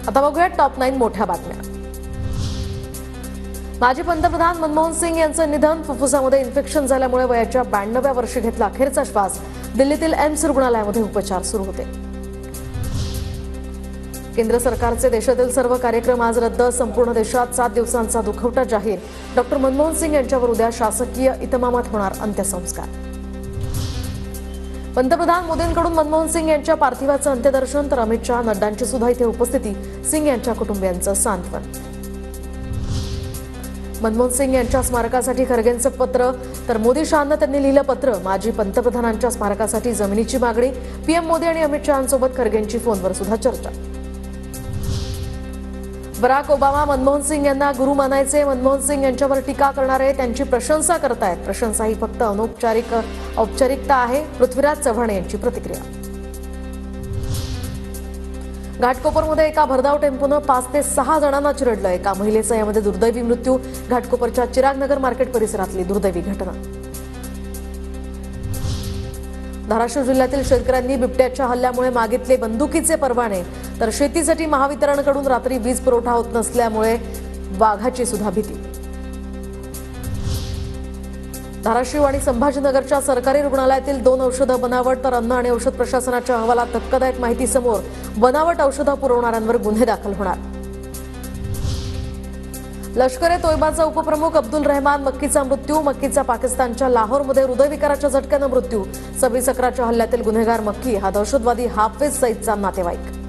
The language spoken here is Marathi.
आता बघूया टॉप 9 मोठ्या बातम्या। माजी पंतप्रधान मनमोहन सिंग यांचं निधन। फुफ्फुसामध्ये इन्फेक्शन झाल्यामुळे वयाच्या 92व्या वर्षी घेतला अखेरचा श्वास। दिल्लीतील एम्स रुग्णालयामध्ये उपचार सुरू होते। केंद्र सरकारचे देशातील सर्व कार्यक्रम आज रद्द। संपूर्ण देशात 7 दिवसांचा दुखवटा जाहीर। डॉक्टर मनमोहन सिंग यांच्यावर उद्या शासकीय इतमामात होणार अंत्यसंस्कार। पंतप्रधान मोदींकडून मनमोहन सिंग यांच्या पार्थिवाचं अंत्यदर्शन, तर अमित शहा, नड्डांची सुद्धा इथे उपस्थिती। सिंग यांच्या कुटुंबियांचं सांत्वन। मनमोहन सिंग यांच्या स्मारकासाठी खरगेंचं पत्र, तर मोदी शहांना त्यांनी लिहिलं पत्र। माजी पंतप्रधानांच्या स्मारकासाठी जमिनीची मागणी। पीएम मोदी आणि अमित शहांसोबत खरगेंची फोनवर सुद्धा चर्चा। बराक ओबामा मनमोहन सिंग यांना गुरु मानायचे। मनमोहन सिंग यांच्यावर टीका करणारे त्यांची प्रशंसा करतायत। प्रशंसा ही फक्त औपचारिकता आहे। पृथ्वीराज चव्हाण यांची प्रतिक्रिया। घाटकोपरमध्ये एका भरधाव टेम्पोनं 5 ते 6 जणांना चिरडलं। एका महिलेचा यामध्ये दुर्दैवी मृत्यू। घाटकोपरच्या चिरागनगर मार्केट परिसरातली दुर्दैवी घटना। धाराशिव जिल्ह्यातील शेतकऱ्यांनी बिबट्याच्या हल्ल्यामुळे मागितले बंदुकीचे परवाने, तर शेतीसाठी महावितरणकडून रात्री वीज पुरवठा होत नसल्यामुळे वाघाची सुद्धा भीती। धाराशिव आणि संभाजीनगरच्या सरकारी रुग्णालयातील 2 औषधं बनावट, तर अन्न आणि औषध प्रशासनाच्या अहवालात धक्कादायक माहिती समोर। बनावट औषधं पुरवणाऱ्यांवर गुन्हे दाखल होणार। लष्कर-ए-तोयबाचा उपप्रमुख अब्दुल रहमान मक्कीचा मृत्यू। मक्कीचा पाकिस्तानच्या लाहोरमध्ये हृदयविकाराच्या झटक्यानं मृत्यू। 26 अकराच्या हल्ल्यातील गुन्हेगार मक्की हा दहशतवादी हाफिज सईदचा नातेवाईक।